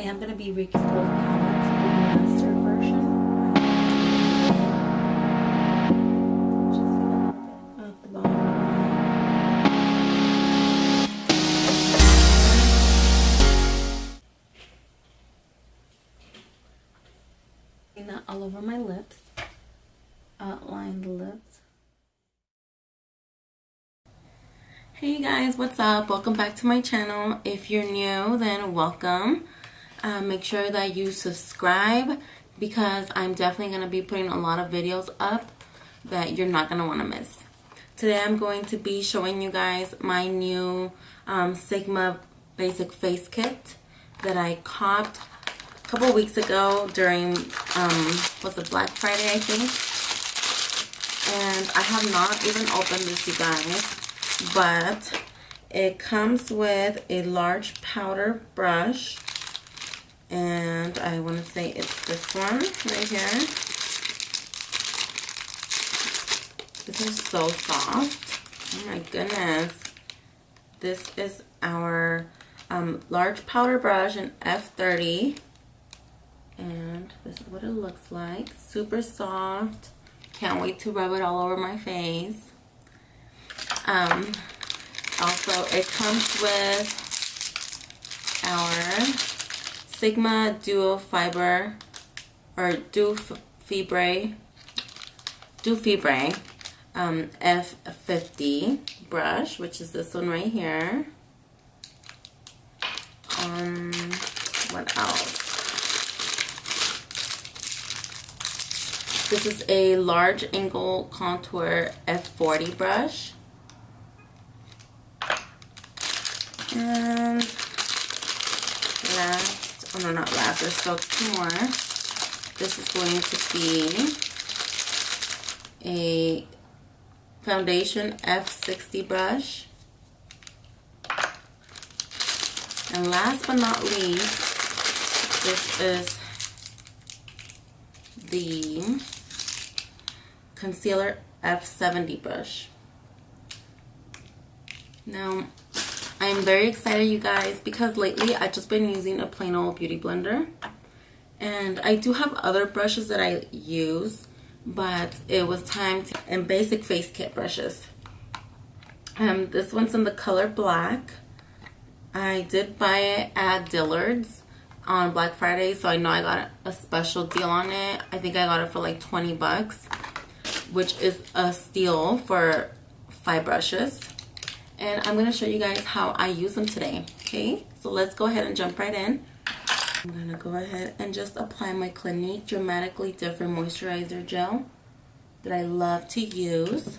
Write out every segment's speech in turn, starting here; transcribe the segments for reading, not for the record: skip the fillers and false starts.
today I'm going to be Ricky's Gold Palette, the master version. Just at the bottom. That all over my lips. Outline the lips. Hey you guys, what's up? Welcome back to my channel. If you're new, then welcome. Make sure that you subscribe because I'm definitely going to be putting a lot of videos up that you're not going to want to miss. Today I'm going to be showing you guys my new Sigma Basic Face Kit that I copped a couple weeks ago during, what's it, Black Friday, I think. And I have not even opened this, you guys, but it comes with a large powder brush, and I want to say it's this one right here. This is so soft. Oh my goodness. This is our large powder brush in F30. And this is what it looks like. Super soft. Can't wait to rub it all over my face. Also, it comes with our Sigma Duo Fiber or Duo Fibre F50 brush, which is this one right here. What else? This is a large angle contour F40 brush. And last, oh no, not last, there's still two more. This is going to be a foundation F60 brush. And last but not least, this is the concealer F70 brush. Now, I'm very excited, you guys, because lately I've just been using a plain old beauty blender. And I do have other brushes that I use, but it was time to, and basic face kit brushes. This one's in the color black. I did buy it at Dillard's on Black Friday, so I know I got a special deal on it. I think I got it for like 20 bucks, which is a steal for 5 brushes. And I'm going to show you guys how I use them today, okay? So let's go ahead and jump right in. I'm going to go ahead and just apply my Clinique Dramatically Different Moisturizer Gel that I love to use.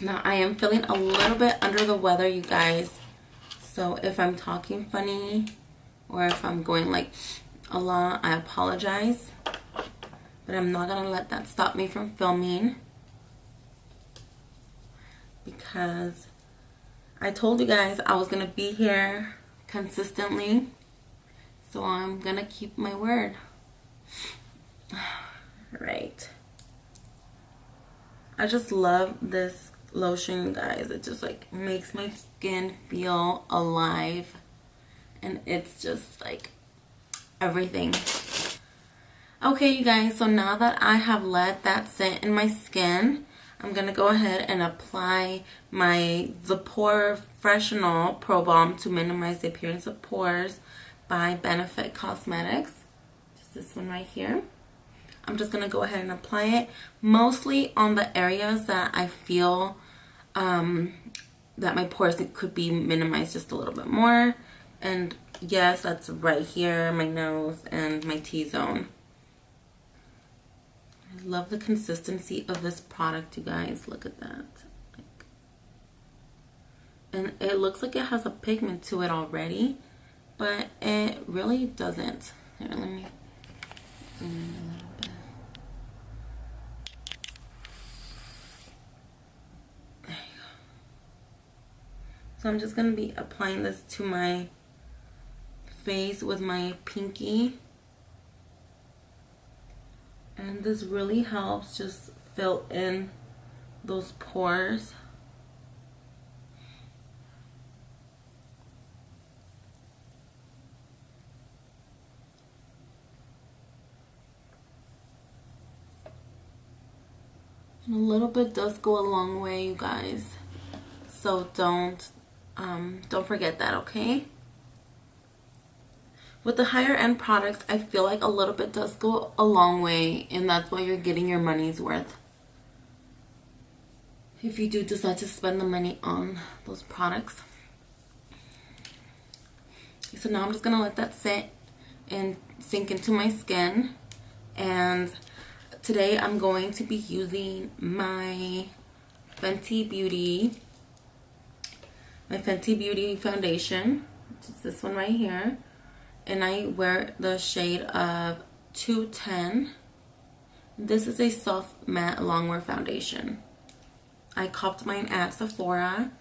Now, I am feeling a little bit under the weather, you guys. So if I'm talking funny or if I'm going like a lot, I apologize. But I'm not going to let that stop me from filming, because I told you guys I was going to be here consistently. So I'm going to keep my word. Right. I just love this lotion, guys. It just like makes my skin feel alive. And it's just like everything. Okay, you guys. So now that I have let that sit in my skin, I'm going to go ahead and apply the Porefessional Pro Balm to minimize the appearance of pores by Benefit Cosmetics. Just this one right here. I'm just going to go ahead and apply it mostly on the areas that I feel that my pores could be minimized just a little bit more. And yes, that's right here, my nose and my T-zone. I love the consistency of this product, you guys. Look at that. And it looks like it has a pigment to it already, but it really doesn't. Here, let me zoom in a little bit. There you go. So I'm just going to be applying this to my face with my pinky. And this really helps just fill in those pores. And a little bit does go a long way, you guys. So don't forget that, okay? With the higher end products, I feel like a little bit does go a long way, and that's why you're getting your money's worth. If you do decide to spend the money on those products. So now I'm just gonna let that sit and sink into my skin. And today I'm going to be using my Fenty Beauty foundation, which is this one right here. And I wear the shade of 210. This is a soft matte longwear foundation. I copped mine at Sephora.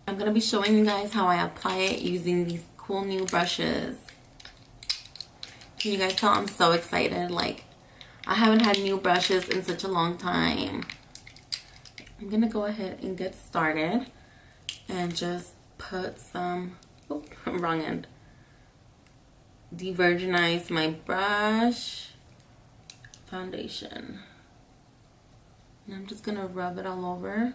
I'm going to be showing you guys how I apply it using these cool new brushes. Can you guys tell I'm so excited? Like, I haven't had new brushes in such a long time. I'm going to go ahead and get started and just put some, oh, wrong end. De-virginize my brush foundation. And I'm just gonna rub it all over.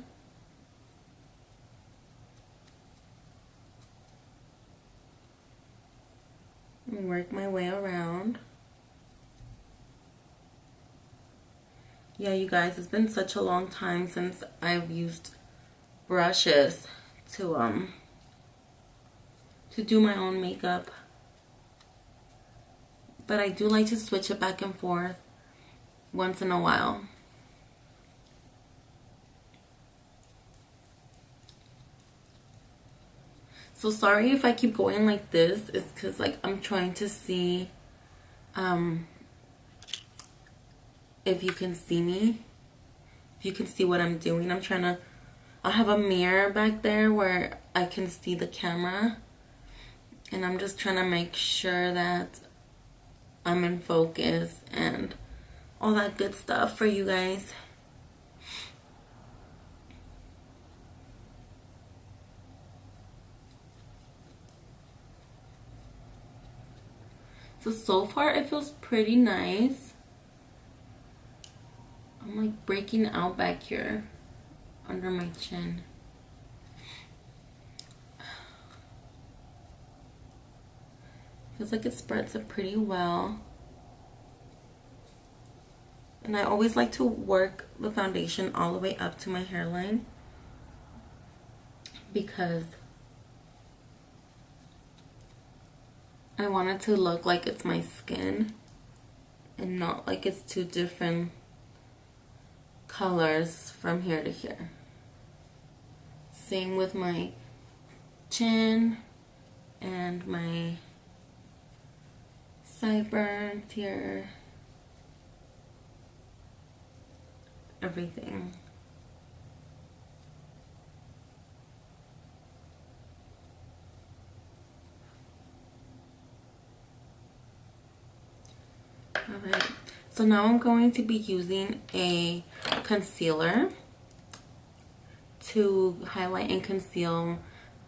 And work my way around. Yeah, you guys, it's been such a long time since I've used brushes to do my own makeup. But I do like to switch it back and forth once in a while. So sorry if I keep going like this. It's because like I'm trying to see if you can see me. If you can see what I'm doing. I have a mirror back there where I can see the camera. And I'm just trying to make sure that I'm in focus and all that good stuff for you guys. So far it feels pretty nice. I'm like breaking out back here under my chin. Feels like it spreads it pretty well. And I always like to work the foundation all the way up to my hairline, because I want it to look like it's my skin and not like it's two different colors from here to here. Same with my chin and my sideburns here. Everything. Alright, so now I'm going to be using a concealer to highlight and conceal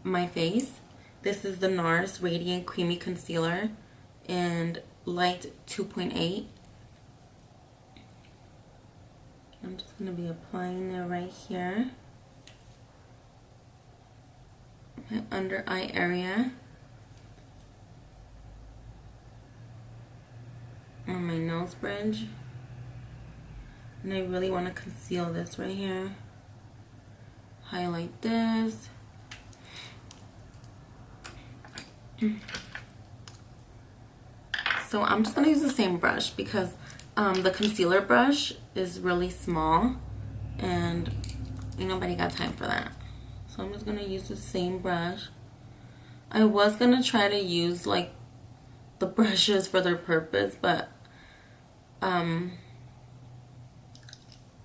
my face. This is the Nars Radiant Creamy Concealer in Light 2.8. I'm just going to be applying it right here, my under eye area, on my nose bridge. And I really want to conceal this right here. Highlight this. So I'm just going to use the same brush because the concealer brush is really small and ain't nobody got time for that. So I'm just going to use the same brush. I was going to try to use like the brushes for their purpose, but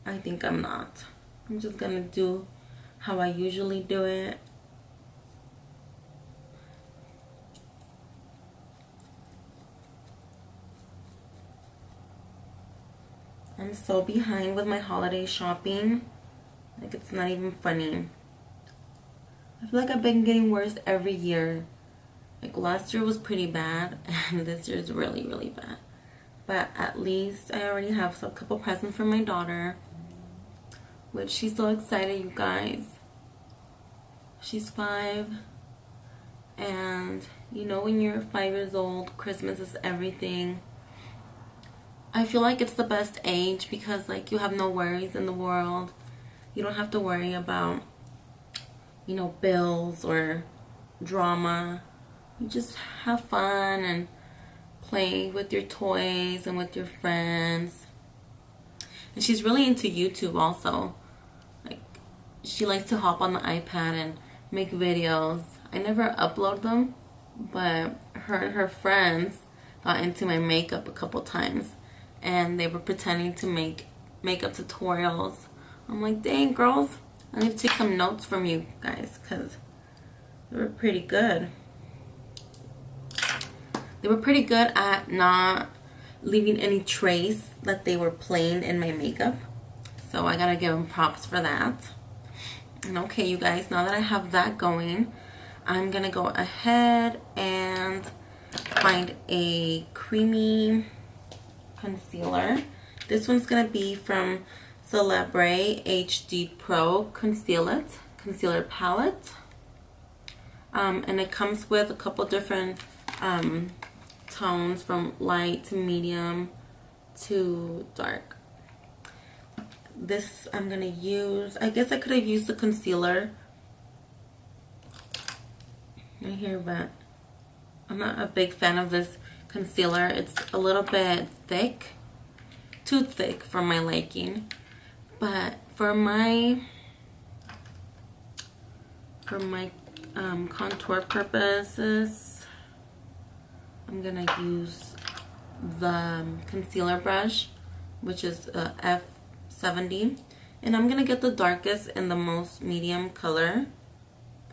I think I'm not. I'm just going to do how I usually do it. I'm so behind with my holiday shopping. Like, it's not even funny. I feel like I've been getting worse every year. Like, last year was pretty bad, and this year is really, really bad. But at least I already have a couple presents for my daughter. which she's so excited, you guys. She's 5, and you know, when you're 5 years old, Christmas is everything. I feel like it's the best age because, like, you have no worries in the world. You don't have to worry about, you know, bills or drama. You just have fun and play with your toys and with your friends. And she's really into YouTube also. Like, she likes to hop on the iPad and make videos. I never upload them, but her and her friends got into my makeup a couple times, and they were pretending to make makeup tutorials. I'm like, dang, girls, I need to take some notes from you guys because they were pretty good. They were pretty good at not leaving any trace that they were playing in my makeup. So I gotta give them props for that. And okay, you guys, now that I have that going, I'm gonna go ahead and find a creamy concealer. This one's gonna be from Celebre HD Pro Conceal-it Concealer Palette. And it comes with a couple different tones from light to medium to dark. This I'm gonna use, I guess I could have used the concealer right here, but I'm not a big fan of this concealer. It's a little bit thick, too thick for my liking. But for my contour purposes, I'm gonna use the concealer brush, which is F70, and I'm gonna get the darkest and the most medium color,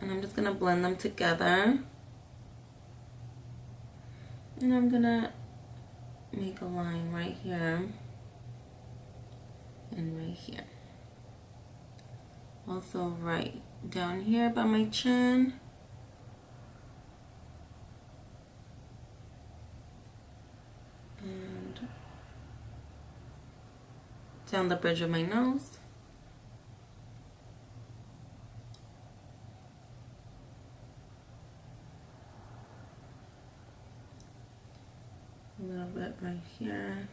and I'm just gonna blend them together, and I'm gonna make a line right here and right here, also right down here by my chin, and down the bridge of my nose. A little bit right here.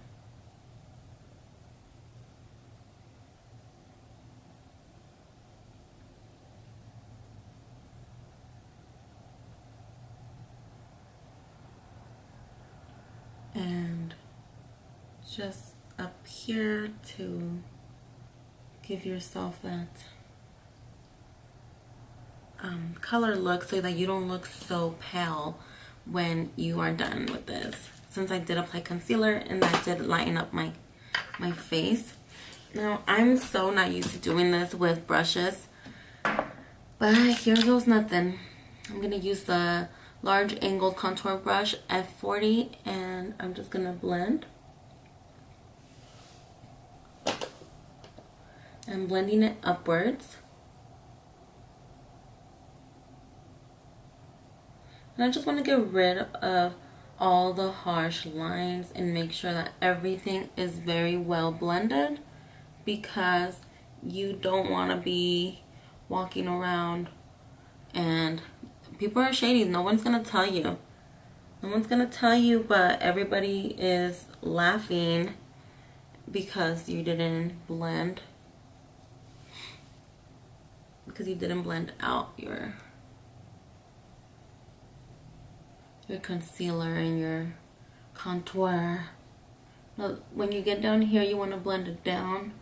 And just up here to give yourself that color look so that you don't look so pale when you are done with this. Since I did apply concealer and that did lighten up my face. Now, I'm so not used to doing this with brushes, but here goes nothing. I'm going to use the large angled contour brush F40, and I'm just going to blend. I'm blending it upwards. And I just want to get rid of all the harsh lines and make sure that everything is very well blended, because you don't want to be walking around and people are shady. No one's gonna tell you. No one's gonna tell you, but everybody is laughing because you didn't blend. Because you didn't blend out your concealer and your contour. Now, when you get down here, you want to blend it down,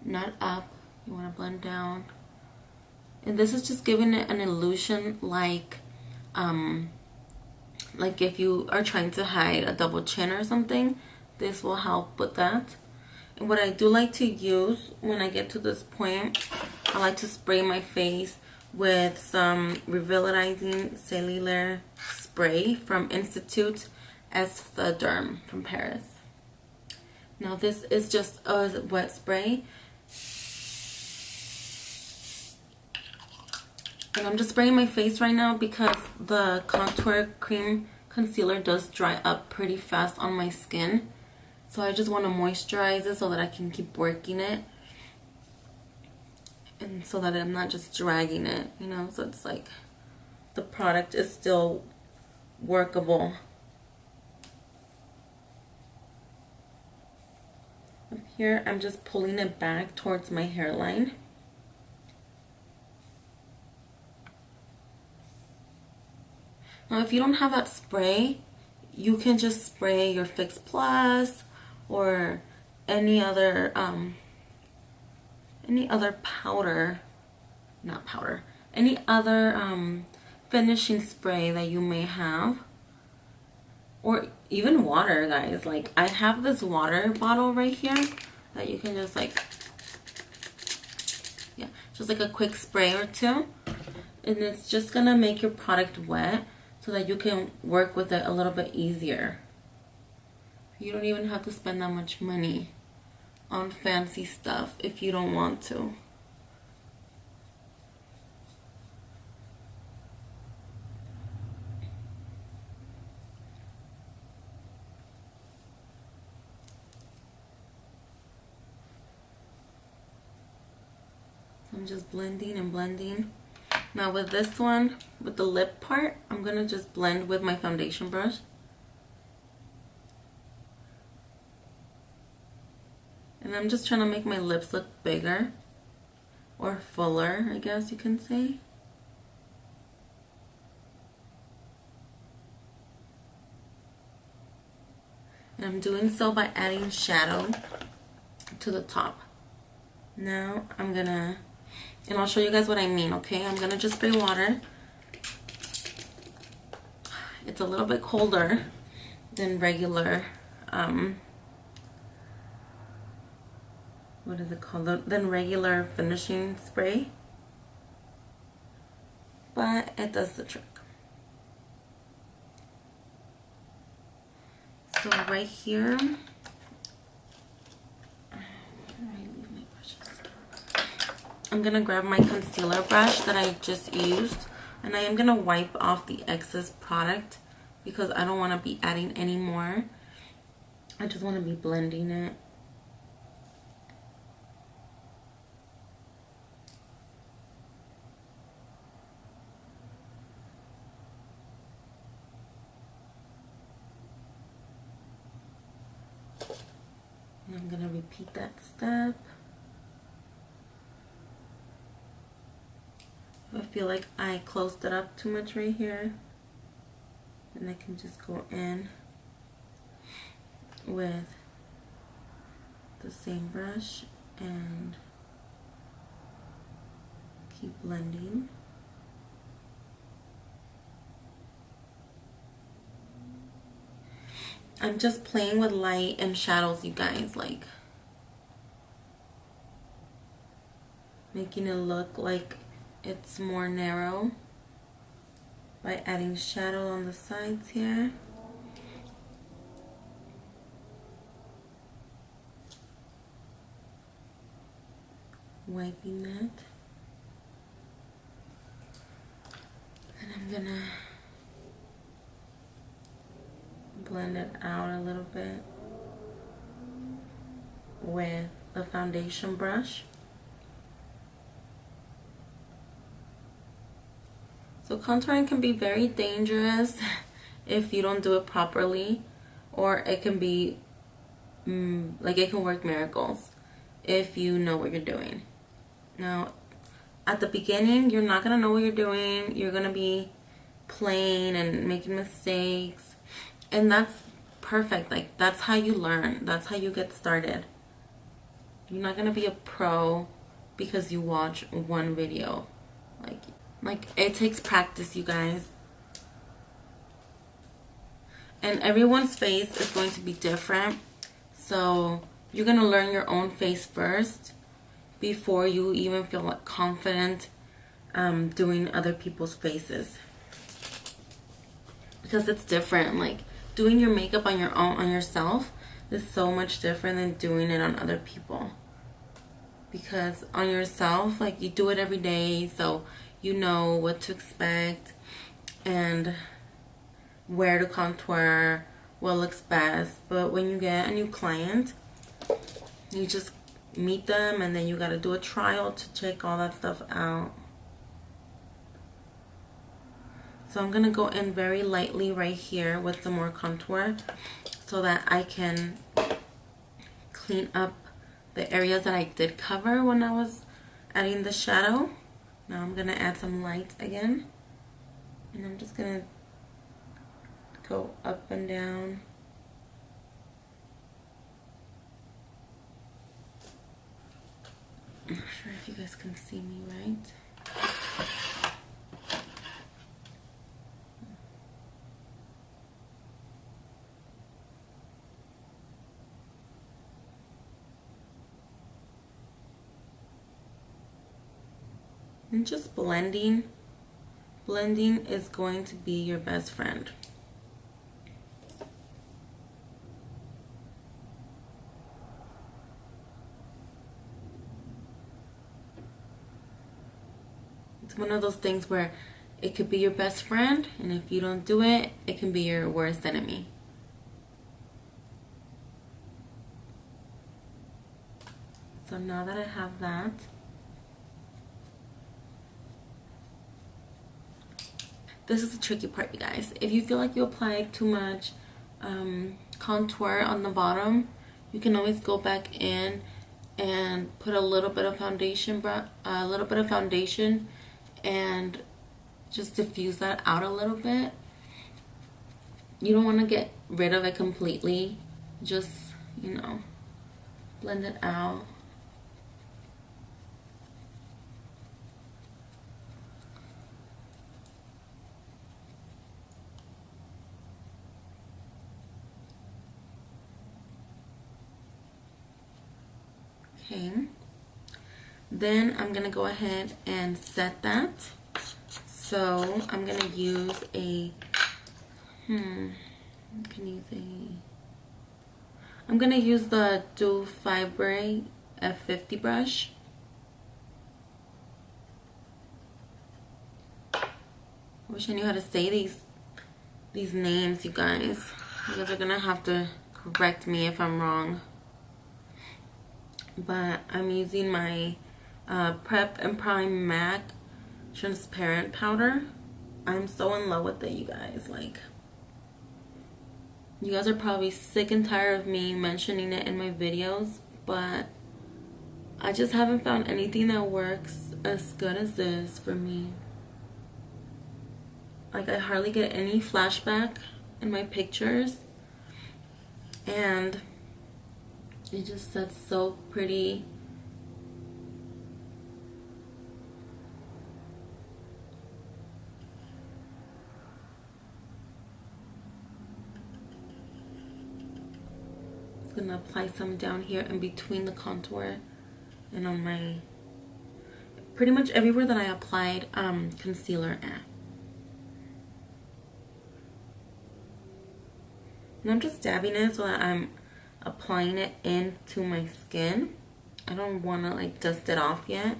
not up. You want to blend down. And this is just giving it an illusion like if you are trying to hide a double chin or something, this will help with that. And what I do like to use when I get to this point, I like to spray my face with some revitalizing cellular spray from Institute Esthederm from Paris. Now this is just a wet spray, and I'm just spraying my face right now because the contour cream concealer does dry up pretty fast on my skin. So I just want to moisturize it so that I can keep working it. and so that I'm not just dragging it, you know, so it's like the product is still workable. Up here, I'm just pulling it back towards my hairline. Now, if you don't have that spray, you can just spray your Fix Plus or any other powder, not powder, any other finishing spray that you may have, or even water, guys. Like, I have this water bottle right here that you can just like, yeah, just like a quick spray or two, and it's just gonna make your product wet so that you can work with it a little bit easier. You don't even have to spend that much money on fancy stuff if you don't want to. I'm just blending and blending. Now with this one, with the lip part, I'm gonna just blend with my foundation brush. And I'm just trying to make my lips look bigger or fuller, I guess you can say. And I'm doing so by adding shadow to the top. Now I'm gonna, and I'll show you guys what I mean, okay? I'm gonna just spray water. It's a little bit colder than regular, what is it called? Than regular finishing spray. But it does the trick. So right here, I'm gonna grab my concealer brush that I just used, and I am gonna wipe off the excess product because I don't want to be adding any more. I just want to be blending it. And I'm gonna repeat that step. I feel like I closed it up too much right here, and I can just go in with the same brush and keep blending. I'm just playing with light and shadows, you guys, like making it look like it's more narrow by adding shadow on the sides here. Wiping that. And I'm gonna blend it out a little bit with the foundation brush. So contouring can be very dangerous if you don't do it properly, or it can be like it can work miracles if you know what you're doing. Now, at the beginning, you're not gonna know what you're doing. You're gonna be playing and making mistakes, and that's perfect. Like, that's how you learn. That's how you get started. You're not gonna be a pro because you watch one video. Like it takes practice, you guys. And everyone's face is going to be different. So you're gonna learn your own face first before you even feel like confident doing other people's faces. Because it's different. Like, doing your makeup on your own, on yourself, is so much different than doing it on other people. Because on yourself, like, you do it every day, so you know what to expect and where to contour, what looks best. But when you get a new client, you just meet them, and then you got to do a trial to check all that stuff out. So I'm going to go in very lightly right here with some more contour so that I can clean up the areas that I did cover when I was adding the shadow. Now I'm going to add some light again. And I'm just going to go up and down. I'm not sure if you guys can see me right. And just blending. Blending is going to be your best friend. It's one of those things where it could be your best friend, and if you don't do it, it can be your worst enemy. So now that I have that, this is the tricky part, you guys. If you feel like you apply too much contour on the bottom, you can always go back in and put a little bit of foundation, and just diffuse that out a little bit. You don't want to get rid of it completely. Just, you know, blend it out. Okay, then I'm gonna go ahead and set that. So I'm gonna use a I'm gonna use the fibre F50 brush. I wish I knew how to say these names, you guys. You guys are gonna have to correct me if I'm wrong. But I'm using my Prep and Prime MAC transparent powder. I'm so in love with it, you guys. Like, you guys are probably sick and tired of me mentioning it in my videos, but I just haven't found anything that works as good as this for me. Like, I hardly get any flashback in my pictures, and it just sets so pretty. I'm gonna apply some down here in between the contour and on my, pretty much everywhere that I applied concealer at. And I'm just dabbing it so that I'm applying it into my skin. I don't want to like dust it off yet.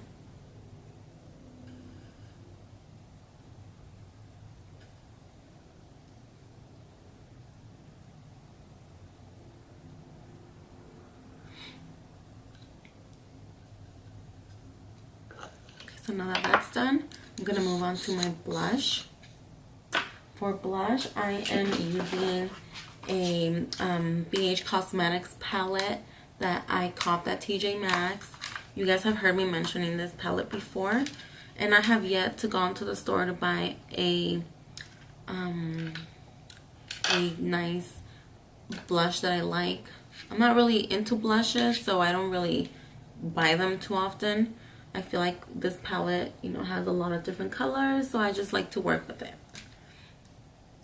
Okay, so now that that's done, I'm gonna move on to my blush. For blush, I am using a BH Cosmetics palette that I copped at TJ Maxx. You guys have heard me mentioning this palette before, and I have yet to go into the store to buy a nice blush that I like. I'm not really into blushes, so I don't really buy them too often. I feel like this palette, you know, has a lot of different colors, so I just like to work with it.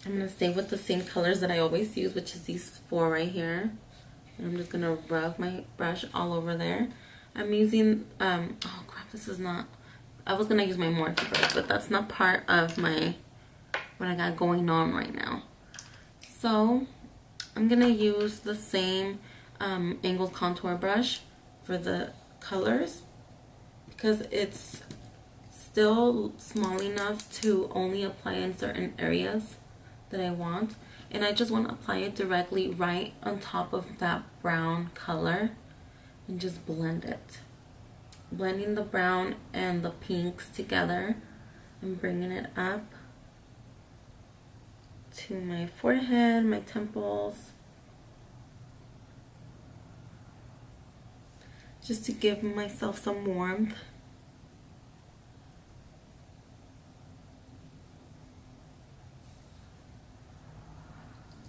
I'm going to stay with the same colors that I always use, which is these four right here. And I'm just going to rub my brush all over there. I'm using, oh crap, this is not, I was going to use my Morphe brush, but that's not part of my, what I got going on right now. So, I'm going to use the same angled contour brush for the colors, because it's still small enough to only apply in certain areas that I want, and I just want to apply it directly right on top of that brown color. and just blend it. Blending the brown and the pinks together and bringing it up to my forehead, my temples, just to give myself some warmth.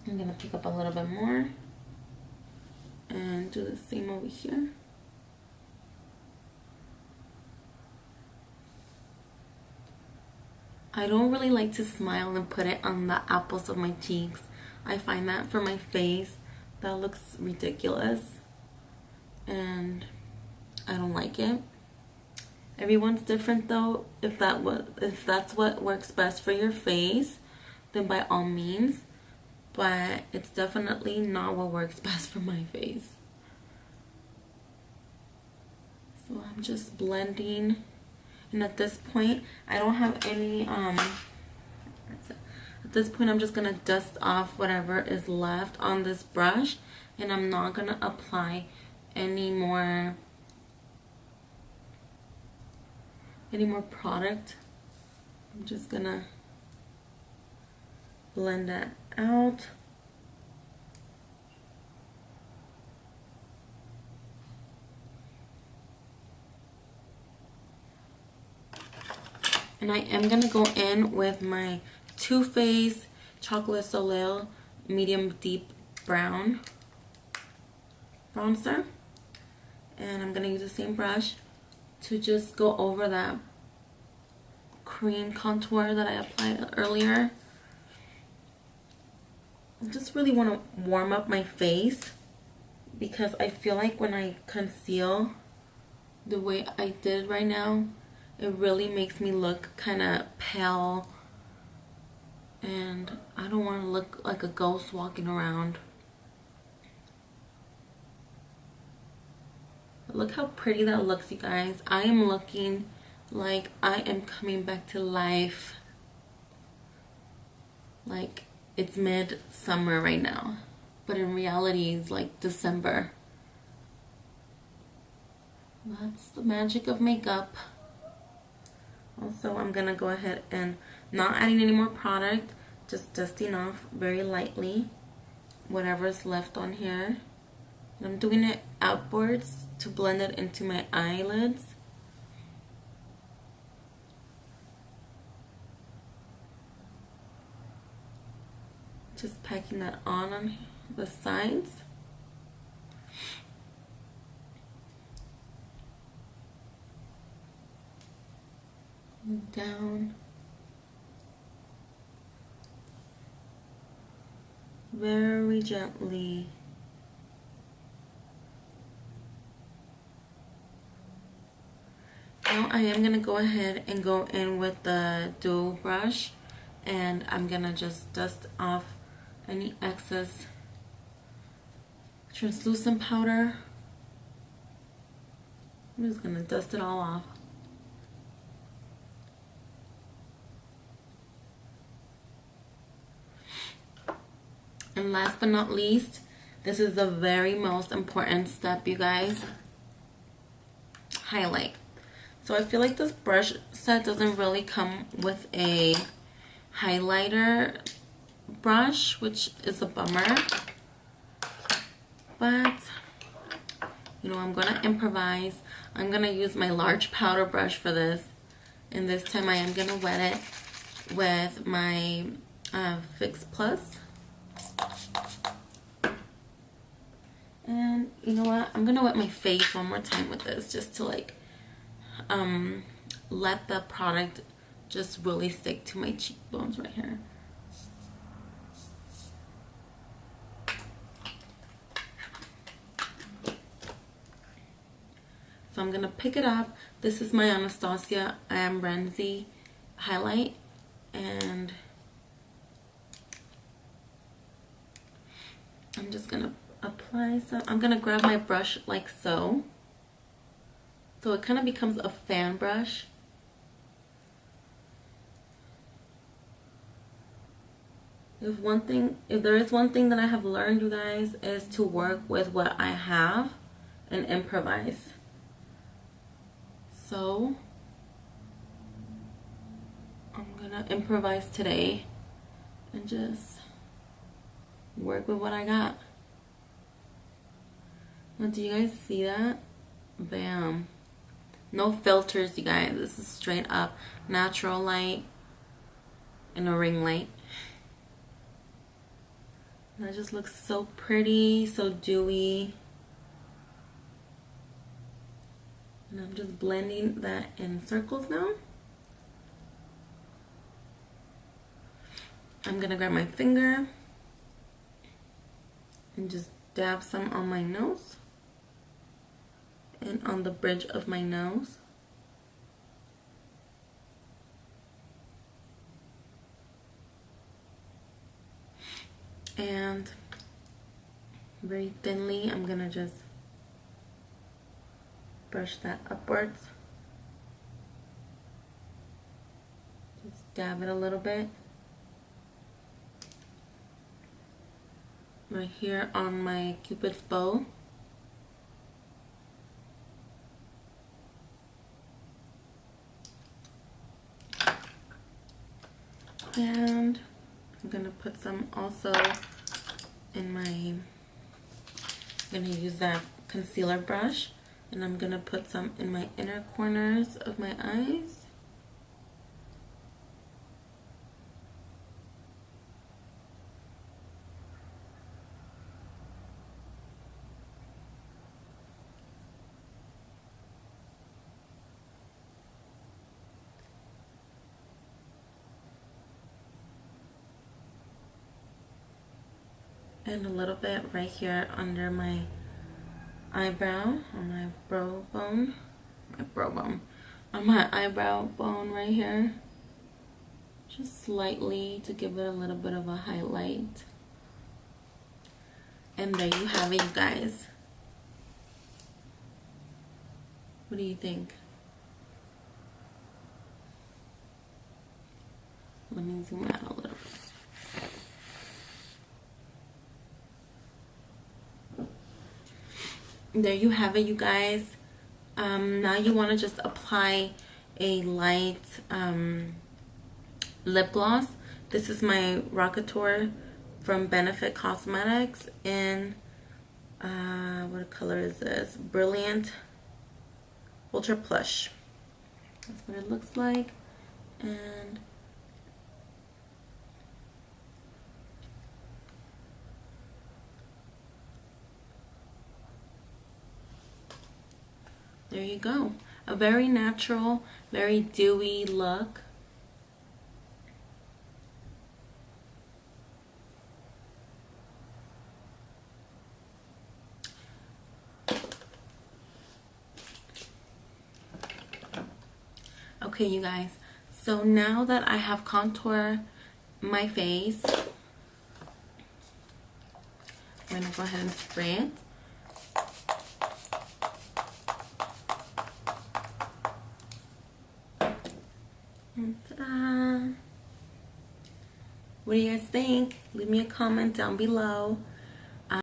I'm gonna pick up a little bit more and do the same over here. I don't really like to smile and put it on the apples of my cheeks. I find that for my face, that looks ridiculous. And I don't like it. Everyone's different though. If that's what works best for your face, then by all means. But it's definitely not what works best for my face. So I'm just blending. And at this point, I don't have any, at this point I'm just going to dust off whatever is left on this brush. And I'm not going to apply any more product. I'm just going to blend that out. And I am going to go in with my Too Faced Chocolate Soleil medium deep brown bronzer. And I'm going to use the same brush to just go over that cream contour that I applied earlier. I just really want to warm up my face because I feel like when I conceal the way I did right now, it really makes me look kind of pale, and I don't want to look like a ghost walking around. Look how pretty that looks, you guys. I am looking like I am coming back to life. Like it's mid-summer right now, but in reality it's like December. That's the magic of makeup. Also, I'm gonna go ahead and not adding any more product, just dusting off very lightly whatever's left on here. And I'm doing it outwards to blend it into my eyelids. Just packing that on the sides. Down very gently. Now I am going to go ahead and go in with the dual brush, and I'm going to just dust off any excess translucent powder. I'm just going to dust it all off. And last but not least, this is the very most important step, you guys. Highlight. So I feel like this brush set doesn't really come with a highlighter brush, which is a bummer. But, you know, I'm going to improvise. I'm going to use my large powder brush for this. And this time I am going to wet it with my Fix Plus. And you know what? I'm gonna wet my face one more time with this just to like let the product just really stick to my cheekbones right here. So I'm gonna pick it up. This is my Anastasia Amrezy highlight, and I'm just gonna apply some. I'm gonna grab my brush like so it kind of becomes a fan brush. If there is one thing that I have learned, you guys, is to work with what I have and improvise. So I'm gonna improvise today and just work with what I got. Now, do you guys see that? Bam. No filters, you guys. This is straight up natural light and a ring light. That just looks so pretty, so dewy. And I'm just blending that in circles now. I'm gonna grab my finger and just dab some on my nose and on the bridge of my nose. And very thinly, I'm gonna just brush that upwards. Just dab it a little bit. Right here on my Cupid's bow. And I'm gonna put some also in my, I'm gonna use that concealer brush, and I'm gonna put some in my inner corners of my eyes. And a little bit right here under my eyebrow, on my brow bone, on my eyebrow bone right here. Just slightly to give it a little bit of a highlight. And there you have it, you guys. What do you think? Let me zoom out a little bit. There you have it, you guys. Now you want to just apply a light lip gloss. This is my Rockateur from Benefit Cosmetics in what color is this? Brilliant Ultra Plush. That's what it looks like. And there you go. A very natural, very dewy look. Okay, you guys. So now that I have contoured my face, I'm gonna go ahead and spray it. Ta-da! What do you guys think? Leave me a comment down below.